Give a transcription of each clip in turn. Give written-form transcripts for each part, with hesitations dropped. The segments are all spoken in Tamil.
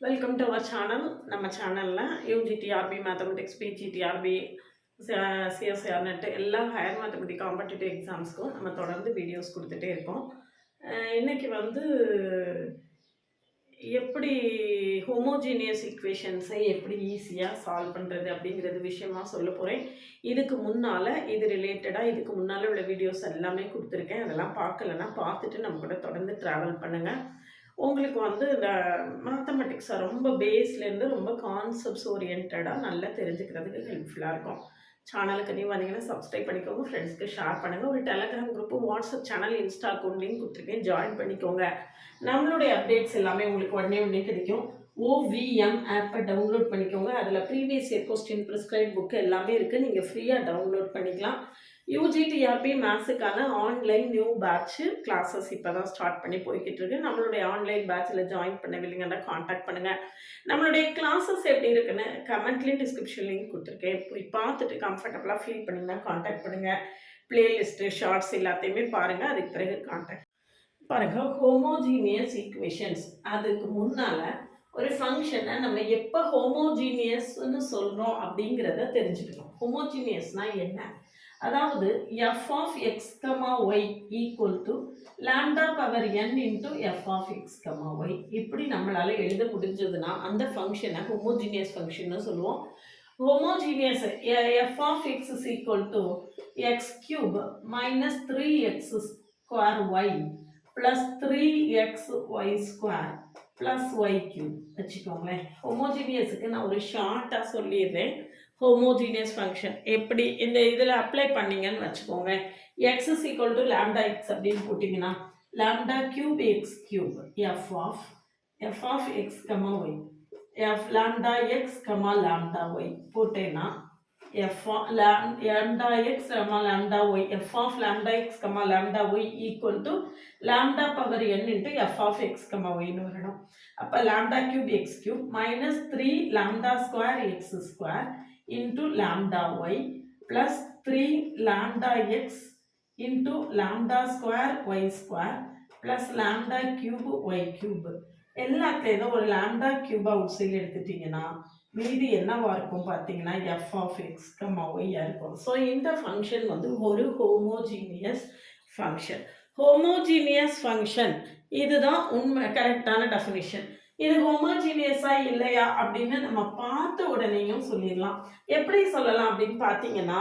Welcome to our channel. நம்ம சேனலில் UG TRB mathematics, PG TRB, CSIR NET எல்லா ஹையர் மேத்தமெட்டிக் காம்படிட்டிவ் எக்ஸாம்ஸ்க்கும் நம்ம தொடர்ந்து வீடியோஸ் கொடுத்துட்டே இருக்கோம். இன்றைக்கி வந்து எப்படி ஹோமோஜீனியஸ் ஈக்குவேஷன்ஸை எப்படி ஈஸியாக சால்வ் பண்ணுறது அப்படிங்கிறது விஷயமா சொல்ல போகிறேன். இதுக்கு முன்னால் இது ரிலேட்டடாக இதுக்கு முன்னால் உள்ள வீடியோஸ் எல்லாமே கொடுத்துருக்கேன். அதெல்லாம் பார்க்கலன்னா பார்த்துட்டு நம்ம கூட தொடர்ந்து ட்ராவல் பண்ணுங்கள். உங்களுக்கு வந்து இந்த மேத்தமெட்டிக்ஸை ரொம்ப பேஸ்லேருந்து ரொம்ப கான்செப்ட்ஸ் ஓரியன்டாக நல்லா தெரிஞ்சுக்கிறதுக்கு ஹெல்ப்ஃபுல்லாக இருக்கும். சேனலுக்கு நீ வந்தீங்கன்னா சப்ஸ்கிரைப் பண்ணிக்கோங்க, ஃப்ரெண்ட்ஸ்க்கு ஷேர் பண்ணுங்கள். ஒரு Telegram group, WhatsApp channel, Insta account link கொடுத்துருக்கேன், ஜாயின் பண்ணிக்கோங்க. நம்மளுடைய அப்டேட்ஸ் எல்லாமே உங்களுக்கு உடனே கிடைக்கும். OVM ஆப்பை டவுன்லோட் பண்ணிக்கோங்க. அதில் previous year question, prescribe book எல்லாமே இருக்குது. நீங்கள் ஃப்ரீயாக டவுன்லோட் பண்ணிக்கலாம். யூஜிடிஆர்பி மேத்ஸுக்கான ஆன்லைன் நியூ பேட்ச்சு கிளாஸஸ் இப்போ தான் ஸ்டார்ட் பண்ணி போய்கிட்டு இருக்கு. நம்மளுடைய ஆன்லைன் பேட்சில் ஜாயின் பண்ணவில்லைங்கன்னா காண்டாக்ட் பண்ணுங்கள். நம்மளுடைய கிளாஸஸ் எப்படி இருக்குன்னு கமெண்ட்லேயும் டிஸ்கிரிப்ஷன் லிங்க் கொடுத்துருக்கேன். போய் பார்த்துட்டு கம்ஃபர்டபுளாக ஃபீல் பண்ணிங்கன்னா காண்டாக்ட் பண்ணுங்கள். பிளேலிஸ்ட்டு, ஷார்ட்ஸ் எல்லாத்தையுமே பாருங்கள். அதுக்கு பிறகு காண்டாக்ட் பாருங்கள். ஹோமோஜீனியஸ் ஈக்குவேஷன்ஸ், அதுக்கு முன்னால் ஒரு ஃபங்க்ஷனை நம்ம எப்போ ஹோமோஜீனியஸ்ன்னு சொல்கிறோம் அப்படிங்கிறத தெரிஞ்சுக்கணும். ஹோமோஜீனியஸ்னால் என்ன? அதாவது f of x, y equal to lambda power n into f of x, y இப்படி நம்மளால எழுத முடிஞ்சதுன்னா அந்த ஃபங்க்ஷனை ஹோமோஜீனியஸ் ஃபங்க்ஷன்னு சொல்லுவோம். Homogeneous f of x is equal to x cube minus 3x square y plus 3xy square plus y cube வச்சுக்கோங்களேன். ஹோமோஜீனியஸுக்கு நான் ஒரு ஷார்ட்டாக சொல்லிடுறேன். ஹோமோஜீனியஸ் ஃபங்க்ஷன் எப்படி இந்த இதில் அப்ளை பண்ணிங்கன்னு வச்சுக்கோங்க. X is equal to lambda x அப்படின்னு போட்டிங்கன்னா lambda cube x cube f of x comma y f lambda x comma lambda y போட்டேன்னா f lambda x comma lambda y f of lambda x comma lambda y equal to lambda power n into f of x comma ஒய்னு வரணும். அப்போ lambda cube x cube minus 3 lambda square x square into lambda y plus 3 lambda x into lambda square y square plus lambda cube y cube எல்லாத்தையும் ஒரு lambda cube அவுட் சைடு எடுத்துட்டீங்கன்னா மீதி என்னவா இருக்கும் பார்த்தீங்கன்னா f of x, y இருக்கும். ஸோ இந்த ஃபங்க்ஷன் வந்து ஒரு ஹோமோஜீனியஸ் ஃபங்க்ஷன். ஹோமோஜீனியஸ் ஃபங்க்ஷன் இதுதான் உண்மை கரெக்டான டெஃபினிஷன். இது ஹோமோஜீனியஸா இல்லையா அப்படின்னு நம்ம பார்த்த உடனேயும் சொல்லிடலாம். எப்படி சொல்லலாம் அப்படின்னு பார்த்தீங்கன்னா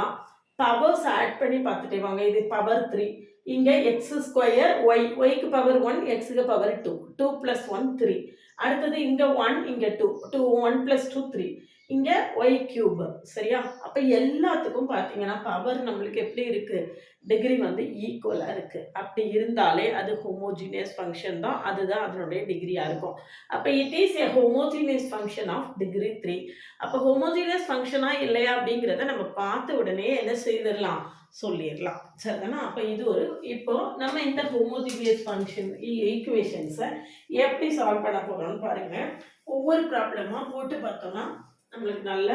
பவர்ஸ் ஆட் பண்ணி பார்த்துட்டே வாங்க. இது பவர் 3, இங்கே எக்ஸ் ஸ்கொயர் ஒய், ஒய்க்கு பவர் 1, எக்ஸுக்கு பவர் 2, 2 + 1 3. அடுத்தது இங்கே 1, இங்கே 2, 1 + 2 3, இங்கே ஒய் கியூப். சரியா? அப்போ எல்லாத்துக்கும் பார்த்தீங்கன்னா பவர் நம்மளுக்கு எப்படி இருக்குது, டிகிரி வந்து ஈக்குவலாக இருக்குது. அப்படி இருந்தாலே அது ஹோமோஜீனியஸ் ஃபங்க்ஷன் தான். அதுதான் அதனுடைய டிகிரியாக இருக்கும். அப்போ it is a homogeneous function of degree 3. அப்போ ஹோமோஜீனியஸ் ஃபங்க்ஷனாக இல்லையா அப்படிங்கிறத நம்ம பார்த்த உடனே என்ன செய்திடலாம், சொல்லிடலாம். சரிதானா? அப்போ இது ஒரு இப்போ நம்ம இந்த ஹோமோஜீனியஸ் ஃபங்க்ஷன் ஈக்குவேஷன்ஸை எப்படி சால்வ் பண்ண போகிறோம்னு பாருங்கள். ஒவ்வொரு ப்ராப்ளமாக போட்டு பார்த்தோம்னா நம்மளுக்கு நல்ல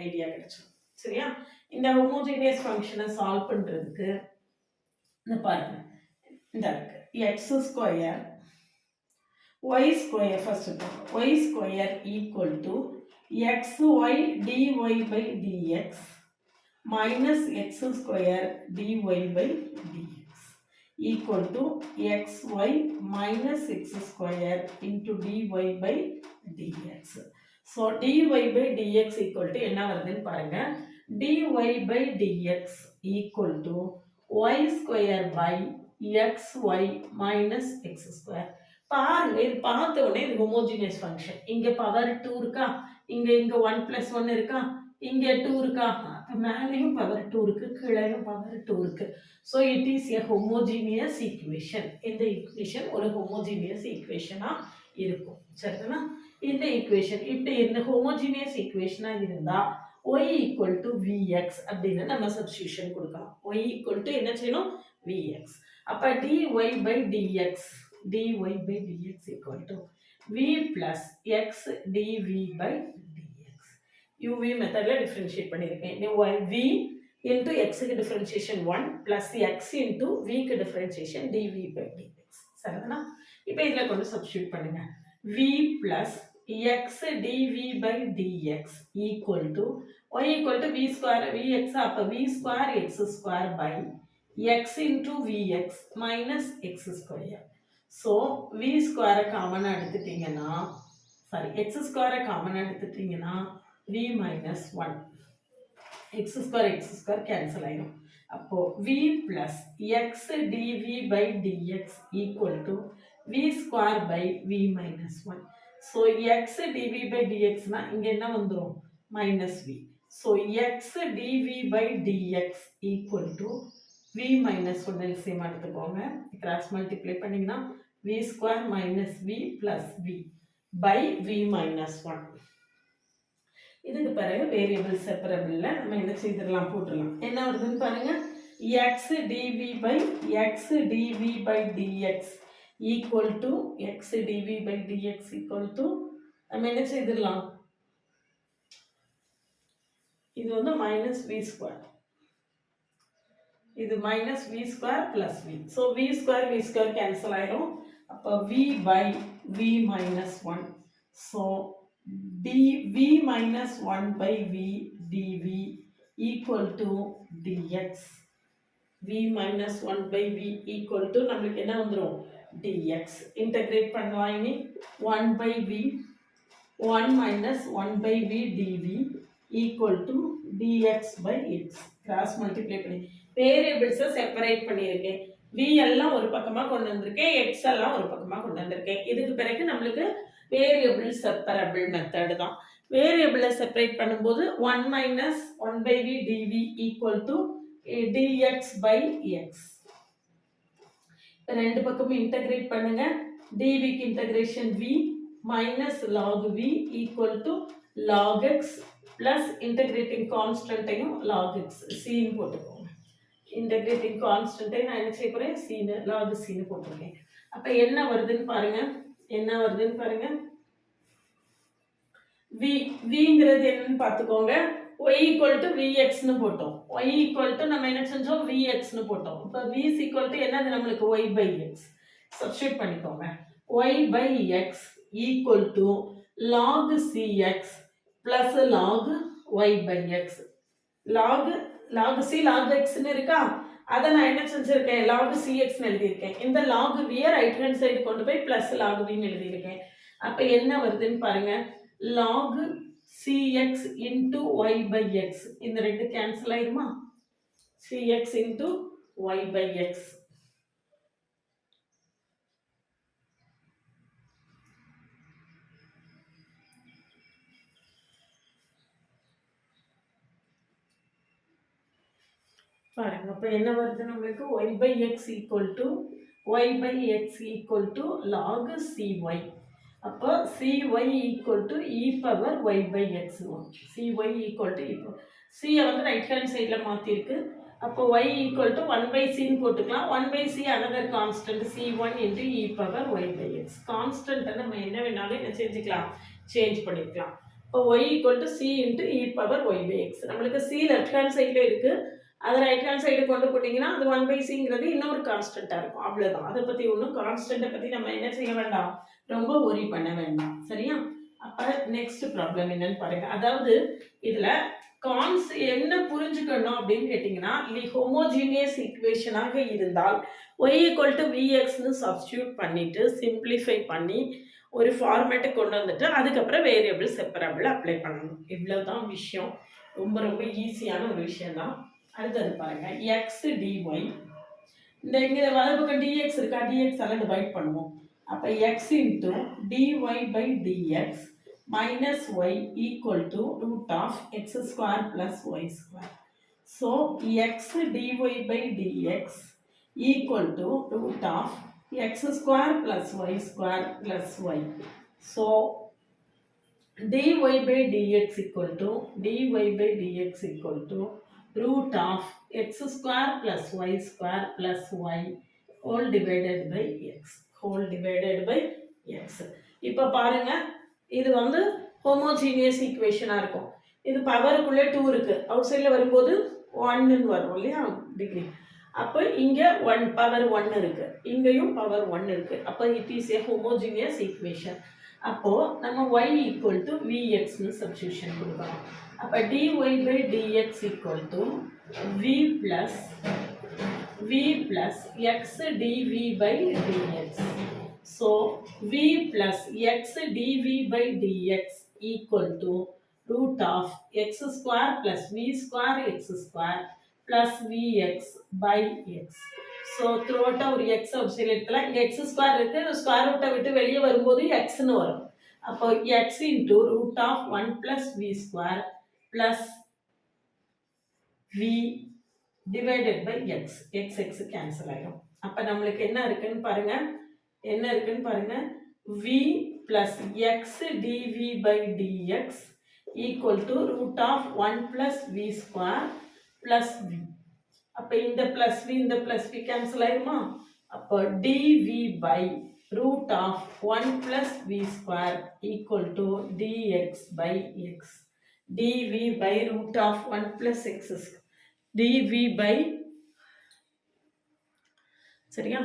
ஐடியா கிடைச்சிடும். சரியா? இந்த ஹோமோஜீனியஸ் ஃபங்க்ஷனை சால்வ் பண்ணுறதுக்கு இந்த பாருங்க, இந்த இருக்கு X square Y square. First Y square equal to X Y dy by dx minus x square dy by dx equal to xy minus x square into dy by dx. So dy by dx equal to என்ன வருதுன்னு பாருங்க. dy by dx equal to y square by xy minus x square. பாருங்க, இது பார்த்த உடனே இது ஹோமோஜீனியஸ் ஃபங்க்ஷன். இங்கே பவர் 2 இருக்கா, இங்கே 1 + 1 இருக்கா, இங்கே 2 இருக்கா, மேலேயும் பவர் 2 இருக்கு, கீழேயும் பவர் 2 இருக்கு. So it is a homogeneous equation. இந்த ஈக்குவேஷன் ஒரு ஹோமோஜீனியஸ் ஈக்குவேஷனா இருக்கும். சரிதானா? இந்த ஈக்குவேஷன் இப்படி இந்த ஹோமோஜீனியஸ் ஈக்குவேஷனா இருந்தா y ஈக்குவல் டு vx அப்படின்னு நம்ம சப்ஸ்டிடியூஷன் கொடுக்கலாம். y ஈக்குவல் டு என்ன செய்யணும், vx. அப்ப dy by dx equal to v plus x dv by uv மெத்தட்ல டிஃபரன்ஷியேட் பண்ணியிருக்கேன். v into x க்கு differentiation 1 plus x into v க்கு டிஃபரன்ஷியேஷன் dv by dx. சரிதானா? இப்போ இதில் கொண்டு சப்ஸ்டியூட் பண்ணுங்க. v plus x dv by dx equal to y equal to v square vx அப்ப v square x square by x into vx minus x square. So v square common எடுத்துட்டீங்கன்னா sorry x square common எடுத்துட்டீங்கன்னா v minus 1 x square cancel ஆயிடும். அப்போ v plus x dv by dx equal to v square by v minus 1. So x dv by dx na இங்க என்ன வந்துரும் minus v. So x dv by dx equal to v minus 1 LCM எடுத்துக்கோங்க. cross multiply பண்ணீங்கன்னா v square minus v plus v by v minus 1. இதுக்கு பிறகு வேரியபிள் செப்பரபிள்ல நம்ம என்ன செய்திடலாம் போட்டுடலாம். என்ன வருதுன்னு பாருங்க x dv by dx equal to x dv by dx equal to நம்ம என்ன செய்திடலாம் இது வந்து minus v square இது minus v square plus v. So v square cancel ஆயிடும். அப்போ v by v minus 1. So dv minus 1 by v dv equal to dx. v minus 1 by v equal to நம்மளுக்கு என்ன வந்துரும் dx. integrate பண்ணலாம் இனி 1 by v 1 minus 1 by v dv equal to dx by x. cross multiply பண்ணி வேரியபிள்ஸை செப்பரேட் பண்ணியிருக்கேன். v எல்லாம் ஒரு பக்கமா கொண்டு வந்திருக்கேன், x எல்லாம் ஒரு பக்கமா கொண்டு வந்திருக்கேன். இதுக்கு பிறகு நம்மளுக்கு வேரியபிள் செப்பரபிள் மெத்தட் தான். வேரியபிளை செப்பரேட் பண்ணும்போது 1 minus 1 by v dv equal to dx by x. ரெண்டு பக்கமும் இன்டகிரேட் பண்ணுங்க. dv க்கு integration v minus log v equal to log x plus integrating constant ஐயும் log x c ன்னு போட்டுக்கோங்க. integrating constant ஐ நான் என்ன செய்ய போறேன் c ன்னு log c ன்னு போட்டுருக்கேன். அப்ப என்ன வருதுன்னு பாருங்க vங்கிறது என்னன்னு பார்த்துக்கோங்க. y equal to vx ன்னு போட்டோம். y equal to நம்ம என்ன செஞ்சோம் vx ன்னு போட்டோம். அப்ப v is equal to என்னது நம்மளுக்கு y by x. சப்ஸ்டிட்யூட் பண்ணிக்கோங்க. y by x equal to log cx plus log y by x. log c log x ன்னு இருக்கா, அதை நான் என்ன செஞ்சிருக்கேன் log cx ன்னு எழுதியிருக்கேன். இந்த log v right hand side கொண்டு போய் பிளஸ் log v ன்னு எழுதியிருக்கேன். அப்ப என்ன வருதுன்னு பாருங்க log cx into y by x. இந்த ரெண்டு கேன்சல் ஆயிருமா, cx into y by x. பாருங்க அப்ப என்ன வருது நம்மளுக்கு y by x equal to log cy. அப்போ cy equal to e power y by x. cy equal to e power c வந்து ரைட் ஹேண்ட் சைடில் மாற்றிருக்கு. அப்போ y equal to 1 by c ன்னு போட்டுக்கலாம். 1 by c another constant c1 into e power y by x. கான்ஸ்டன்ட்டை நம்ம என்ன வேணாலும் என்ன செஞ்சுக்கலாம் சேஞ்ச் பண்ணிக்கலாம். இப்போ y equal to c into e power y by x. நம்மளுக்கு c லெஃப்ட் ஹேண்ட் சைடில் இருக்குது, அதை ரைட் ஹேண்ட் சைடு கொண்டு போட்டிங்கன்னா அது 1 by cங்கிறது இன்னொரு கான்ஸ்டண்ட்டாக இருக்கும். அவ்வளோதான். அதை பற்றி ஒன்றும் கான்ஸ்டண்ட்டை பற்றி நம்ம என்ன செய்ய வேண்டாம், ரொம்ப ஒரி பண்ண வேண்டாம். சரியா? அப்போ நெக்ஸ்ட் ப்ராப்ளம் என்னன்னு பாருங்க. அதாவது இதில் என்ன புரிஞ்சுக்கணும் அப்படின்னு கேட்டிங்கன்னா, இது ஹோமோஜீனியஸ் ஈக்குவேஷனாக இருந்தால் y equal to vxன்னு சப்ஸ்டியூட் பண்ணிவிட்டு சிம்பிளிஃபை பண்ணி ஒரு ஃபார்மேட்டை கொண்டு வந்துட்டு அதுக்கப்புறம் வேரியபிள் செப்பரபிள் அப்ளை பண்ணணும். இவ்வளோதான் விஷயம். ரொம்ப ரொம்ப ஈஸியான ஒரு விஷயம்தான். அடுத்தது பாருங்க x dy. இந்த இங்கே வலது பக்கம் dx இருக்கா, dx எல்லாம் டிவைட் பண்ணுவோம். அப்போ x into dy by dx minus y equal to root of x square plus y square. So x dy by dx equal to root of x square plus y square plus y. So dy by dx equal to root of x square plus y square plus y whole divided by x. இப்போ பாருங்க இது வந்து ஹோமோஜீனியஸ் ஈக்குவேஷனாக இருக்கும். இது பவருக்குள்ளே 2 இருக்கு, அவுட் சைடில் வரும்போது 1ன்னு வரும் இல்லையா டிகிரி. அப்போ இங்கே 1 பவர் 1 இருக்கு, இங்கேயும் பவர் 1 இருக்கு. அப்போ it is a homogeneous equation. அப்போ நம்ம y ஈக்குவல் டு vxன்னு சப்ஸ்டியூஷன் கொடுக்கணும். அப்போ dy by dx equal to v plus x dv by dx. So v plus x dv by dx equal to root of x square plus v square x square plus vx by x. So throughout our x எடுத்துக்கலாம். இங்க x square இருக்கு, ஸ்கொயர் ரூட்டை விட்டு வெளியே வரும்போது xன்னு வரும். அப்போ x into root of 1 plus v square plus v divided by x. x cancel ஆயிடும். அப்போ நம்மளுக்கு என்ன இருக்குன்னு பாருங்க, v plus x dv by dx equal to root of 1 plus v square plus v. அப்போ இந்த plus v cancel ஆயிருமா? அப்போ dv by root of 1 plus v square equal to dx by x. dv by root of 1 plus x square. dv by சரியா?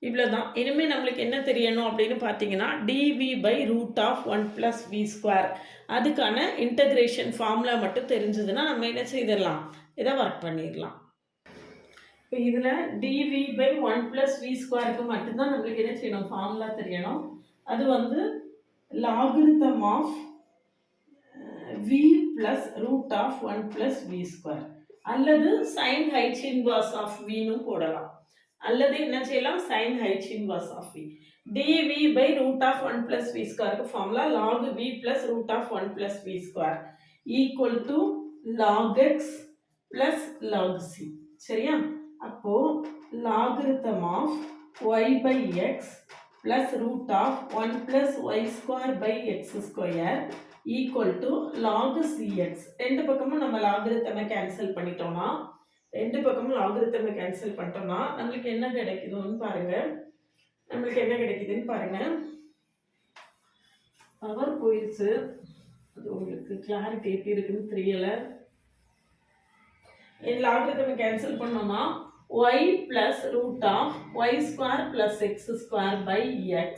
இவ்வளோதான். இனிமேல் நம்மளுக்கு என்ன தெரியணும் அப்படின்னு பார்த்தீங்கன்னா dv by root of 1 plus v square அதுக்கான இன்டகிரேஷன் ஃபார்முலா மட்டும் தெரிஞ்சதுன்னா நம்ம என்ன செய்திடலாம், இதை ஒர்க் பண்ணிடலாம். இப்போ இதில் dv by 1 plus v ஸ்கொயருக்கு மட்டும்தான் நம்மளுக்கு என்ன செய்யணும், ஃபார்முலா தெரியணும். அது வந்து logarithm of v plus root of 1 plus v square அல்லது sin h inverse of vன்னு போடலாம். அல்லது என்ன செய்யலாம், sin h inverse of v. dv by root of 1 plus v square formula log v plus root of 1 plus v square equal to log x plus log c. சரியா? அப்போ logarithm of y by x plus root of 1 plus y square by x square equal to log cx. ரெண்டு பக்கமும் நம்ம லாகரிதமை கேன்சல் பண்ணிட்டோம்னா நம்மளுக்கு என்ன கிடைக்குதுன்னு பாருங்க. பவர் போயிடுச்சு, அது உங்களுக்கு கிளாரிட்டி எப்படி இருக்குன்னு தெரியல. லாகரிதமை கேன்சல் பண்ணோம்னா y plus root of y square plus x square by x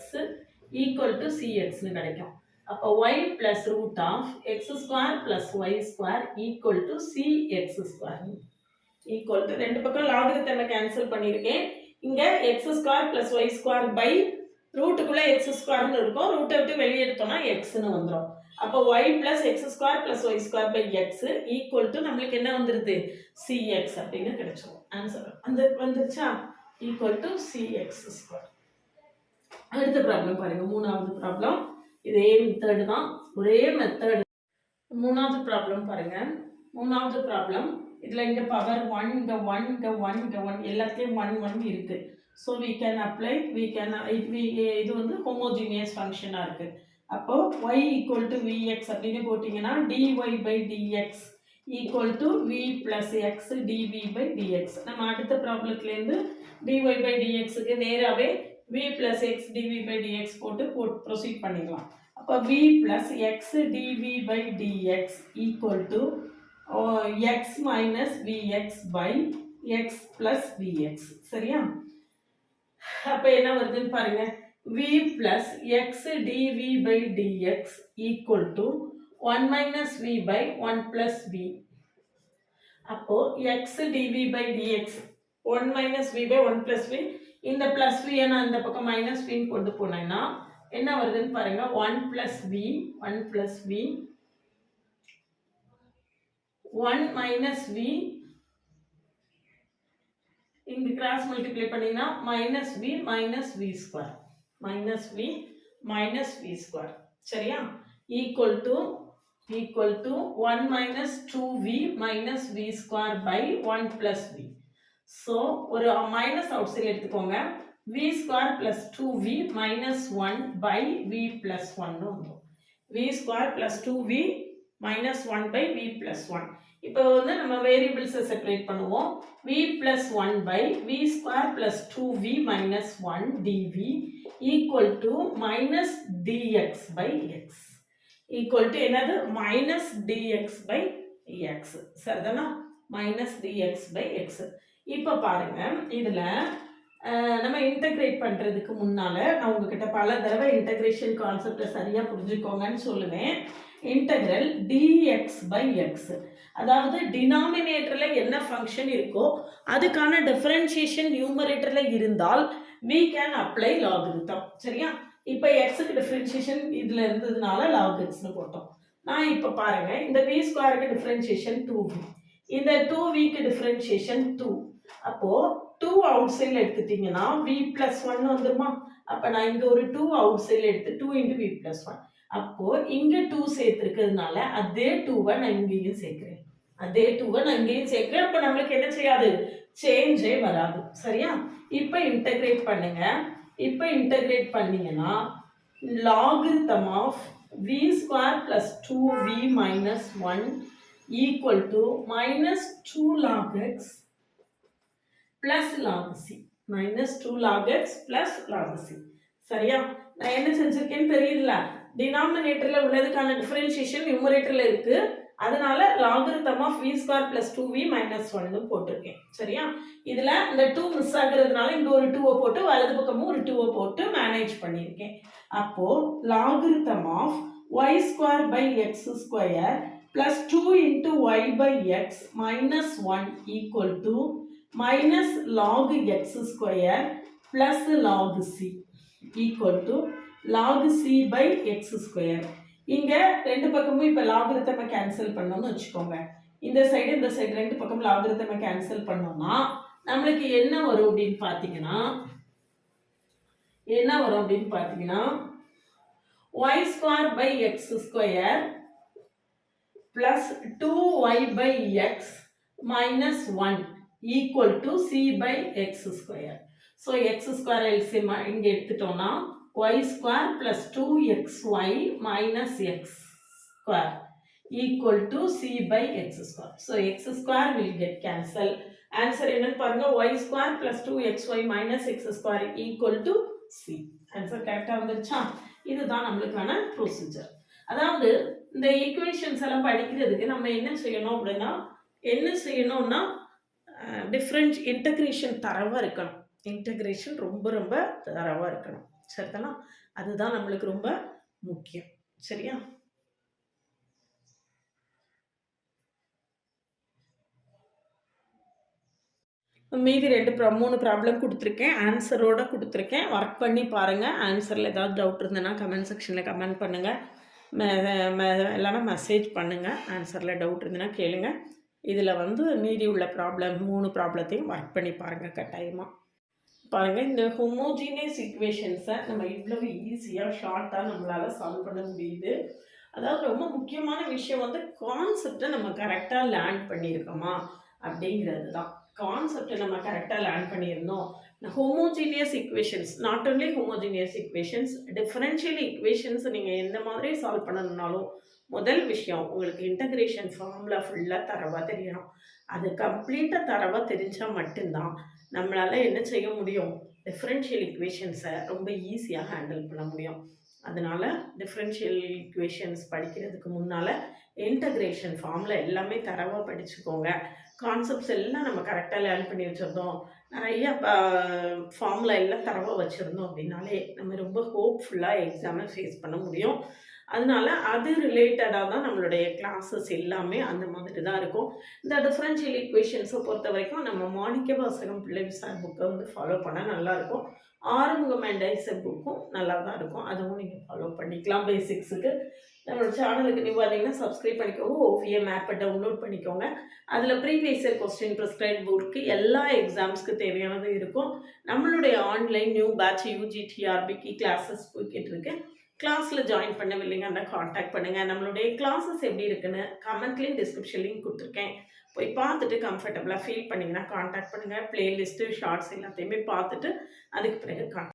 equal to cx ன்னு கிடைக்கும். அப்போ y plus root of x square plus y square equal to cx square equal to ரெண்டு பக்கம் லாகரிதமை கேன்சல் பண்ணியிருக்கேன். இங்கே x square plus y square by ரூட்டுக்குள்ளே x squareன்னு இருக்கும், ரூட்டை விட்டு வெளியே எடுத்தோம்னா xன்னு வந்துடும். அப்போ y plus x square plus y square by x equal to நம்மளுக்கு என்ன வந்துருது, cx அப்படின்னு கிடைச்சிடும். ஆன்சர் வந்துருச்சா, equal to cx square. அடுத்த ப்ராப்ளம் பாருங்க, மூணாவது ப்ராப்ளம். இதே மெத்தடு தான், ஒரே மெத்தடு. மூணாவது ப்ராப்ளம் பாருங்க. மூணாவது ப்ராப்ளம் இதில் இங்கே பவர் 1 இங்கே 1 இங்கே 1 இங்கே 1 எல்லாத்தையும் 1 1 இருக்குது. ஸோ இது வந்து ஹோமோஜீனியஸ் ஃபங்க்ஷனாக இருக்குது. அப்போது y ஈக்குவல் டு vx அப்படின்னு போட்டிங்கன்னா dy by dx equal to v plus x dv by dx. நம்ம அடுத்த ப்ராப்ளத்துலேருந்து dy by dxக்கு நேராகவே v plus x dv by dx போட்டு ப்ரொசீட் பண்ணிடலாம். அப்போ v plus x dv by dx equal to x minus vx by x plus vx. சரியா? அப்போ என்ன வருதுன்னு பாருங்க, v plus x dv by dx equal to 1 minus v by 1 plus v. அப்போ x dv by dx 1 minus v by 1 plus v, இந்த plus v நான் இந்த பக்கம் minus v கொண்டு போனேன்னா என்ன வருதுன்னு பாருங்க, 1 plus v 1 minus v இங்க கிராஸ் மல்டிப்ளை பண்ணினா minus v square. சரியா? equal to 1 minus 2v minus v square by 1 plus v. so ஒரு minus outside எடுத்துக்கோங்க, v square plus 2v minus 1 by v plus 1 வரும். v square plus 2v minus 1 by v plus 1. இப்போ வந்து நம்ம வேரியபிள்ஸை செப்பரேட் பண்ணுவோம். v plus 1 by v square plus 2v minus 1 dv equal to minus dx by x equal to என்னது, minus dx by x. சரிதானா? minus dx by x. இப்போ பாருங்க, இதில் நம்ம இன்டகிரேட் பண்ணுறதுக்கு முன்னால் நான் உங்ககிட்ட பல தடவை இன்டகிரேஷன் கான்செப்டை சரியாக புரிஞ்சுக்கோங்கன்னு சொல்லுவேன். இன்டகிரல் dx by x, அதாவது டினாமினேட்டரில் என்ன ஃபங்க்ஷன் இருக்கோ அதுக்கான டிஃபரன்ஷியேஷன் நியூமரேட்டரில் இருந்தால் we can apply logarithm. சரியா? இப்போ எக்ஸுக்கு டிஃபரன்ஷியேஷன் இதில் இருந்ததுனால log xன்னு போட்டோம். நான் இப்போ பாருங்க, இந்த v ஸ்கொயருக்கு டிஃபரன்ஷியேஷன் 2v, இந்த 2vக்கு டிஃபரன்ஷியேஷன் 2. அப்போ 2 அவுட் சைடில் எடுத்துட்டீங்கன்னா v plus 1 வந்துருமா? அப்போ நான் இங்கே ஒரு 2 அவுட் சைடில் எடுத்து 2 into v plus 1. அப்போ இங்கே 2 சேர்த்துருக்கிறதுனால அதே 2வை நான் இங்கேயும் சேர்க்கிறேன், அதே 2வை நான் இங்கேயும் சேர்க்கிறேன். அப்போ நம்மளுக்கு என்ன செய்யாது, சேஞ்சே வராது. சரியா? இப்போ இன்டகிரேட் பண்ணுங்க. இப்போ இன்டகிரேட் பண்ணீங்கன்னா logarithm of v square plus 2v minus 1 equal to minus 2 log x plus log c, minus 2 log x plus log c. சரியா? நான் என்ன செஞ்சிருக்கேன்னு தெரியுதுல, டினாமினேட்டரில் உள்ளதுக்கான டிஃபரன்ஷியேஷன் நியூமரேட்டரில் இருக்கு, அதனால logarithm of v square plus 2v minus 1 போட்டிருக்கேன். சரியா? இதில் இந்த 2 மிஸ் ஆகுறதுனால இங்கே ஒரு 2வை போட்டு வலது பக்கமும் ஒரு 2வை போட்டு மேனேஜ் பண்ணியிருக்கேன். அப்போ logarithm of y square by x square plus 2 into y by x minus 1 equal to minus log x square plus log c equal to log c by x square. இங்க ரெண்டு பக்கமும் இப்ப லாகிரிதமை கேன்சல் பண்ணோம்னு வச்சுக்கோங்க. இந்த சைடு ரெண்டு பக்கம் லாகிரிதமை கேன்சல் பண்ணோம்னா நம்மளுக்கு என்ன வரும் அப்படின்னு பார்த்தீங்கன்னா y square by x square plus 2y by x minus 1 equal to c by x square. So x square LCM இங்க எடுத்துட்டோம்னா y square plus 2xy minus x square equal to c by x square. So x square will get cancelled. Answer என்னன்னு பாருங்க, y square plus 2xy minus x square equal to c. Answer கரெக்டா வந்துருச்சா? இதுதான் நம்மளுக்கான ப்ரொசீஜர். அதாவது இந்த ஈக்குவேஷன்ஸ் எல்லாம் படிக்கிறதுக்கு நம்ம என்ன செய்யணும்னா இன்டகிரேஷன் தரவாக இருக்கணும். இன்டகிரேஷன் ரொம்ப ரொம்ப தரவாக இருக்கணும். சரிதானா? அதுதான் நம்மளுக்கு ரொம்ப முக்கியம். சரியா? மீதி 3 ப்ராப்ளம் கொடுத்துருக்கேன், ஆன்சரோட கொடுத்துருக்கேன். ஒர்க் பண்ணி பாருங்கள். ஆன்சரில் ஏதாவது டவுட் இருந்ததுன்னா கமெண்ட் செக்ஷனில் கமெண்ட் பண்ணுங்கள், இல்லைனா மெசேஜ் பண்ணுங்கள். ஆன்சரில் டவுட் இருந்ததுன்னா கேளுங்க. இதில் மீதி உள்ள 3 ப்ராப்ளத்தையும் ஒர்க் பண்ணி பாருங்கள் கட்டாயமாக. பாருங்கள், இந்த ஹோமோஜீனியஸ் ஈக்குவேஷன்ஸை நம்ம இவ்வளவு ஈஸியாக ஷார்ட்டாக நம்மளால் சால்வ் பண்ண முடியுது. அதாவது ரொம்ப முக்கியமான விஷயம் கான்செப்டை நம்ம கரெக்டாக லேர்ன் பண்ணியிருக்கோமா அப்படிங்கிறது தான். கான்செப்டை நம்ம கரெக்டாக லேர்ன் பண்ணியிருந்தோம். Homogeneous equations, not only homogeneous equations, differential equations நீங்கள் எந்த மாதிரி சால்வ் பண்ணணும்னாலும் முதல் விஷயம் உங்களுக்கு இன்டகிரேஷன் ஃபார்முலா ஃபுல்லாக தரவாக தெரியணும். அது கம்ப்ளீட்டாக தரவாக தெரிஞ்சால் மட்டும்தான் நம்மளால் என்ன செய்ய முடியும், டிஃபரன்ஷியல் ஈக்குவேஷன்ஸை ரொம்ப ஈஸியாக ஹேண்டில் பண்ண முடியும். அதனால் டிஃபரன்ஷியல் ஈக்குவேஷன்ஸ் படிக்கிறதுக்கு முன்னால் இன்டகிரேஷன் ஃபார்முலா எல்லாமே தரவாக படிச்சுக்கோங்க. கான்செப்ட்ஸ் எல்லாம் நம்ம கரெக்டாக லேர்ன் பண்ணி வச்சுருந்தோம், நிறைய ஃபார்முலா எல்லாம் தரவாக வச்சுருந்தோம் அப்படின்னாலே நம்ம ரொம்ப ஹோப்ஃபுல்லாக எக்ஸாமை ஃபேஸ் பண்ண முடியும். அதனால அது ரிலேட்டடாக தான் நம்மளுடைய கிளாஸஸ் எல்லாமே அந்த மாதிரி தான் இருக்கும். இந்த டிஃபரன்ஷியல் ஈக்குவேஷன்ஸை பொறுத்த வரைக்கும் நம்ம மாணிக்க வாசகம் பிள்ளை விசார் புக்கை ஃபாலோ பண்ணால் நல்லாயிருக்கும். ஆறுமுகம் அண்ட் ஐசக் புக்கும் நல்லா தான் இருக்கும், அதுவும் நீங்கள் ஃபாலோ பண்ணிக்கலாம். பேசிக்ஸுக்கு நம்மளோட சேனலுக்கு நீங்கள் பார்த்தீங்கன்னா சப்ஸ்கிரைப் பண்ணிக்கோங்க, ஓவிஎம் ஆப்பை டவுன்லோட் பண்ணிக்கோங்க. அதில் previous year question prescribe book எல்லா எக்ஸாம்ஸ்க்கு தேவையானது இருக்கும். நம்மளுடைய ஆன்லைன் நியூ பேட்ச் UGTRBக்கு கிளாஸஸ் போய்கிட்டு இருக்கு. கிளாஸில் ஜாயின் பண்ணவில்லைங்கன்னா காண்டாக்ட் பண்ணுங்கள். நம்மளுடைய கிளாஸஸ் எப்படி இருக்குன்னு கமெண்ட்லேயும் டிஸ்கிரிப்ஷன்லேயும் கொடுத்துருக்கேன், போய் பார்த்துட்டு கம்ஃபர்டபுளாக ஃபீல் பண்ணிங்கன்னா காண்டாக்ட் பண்ணுங்கள். ப்ளேலிஸ்ட்டு ஷார்ட்ஸ் எல்லாத்தையுமே பார்த்துட்டு அதுக்கு பிறகு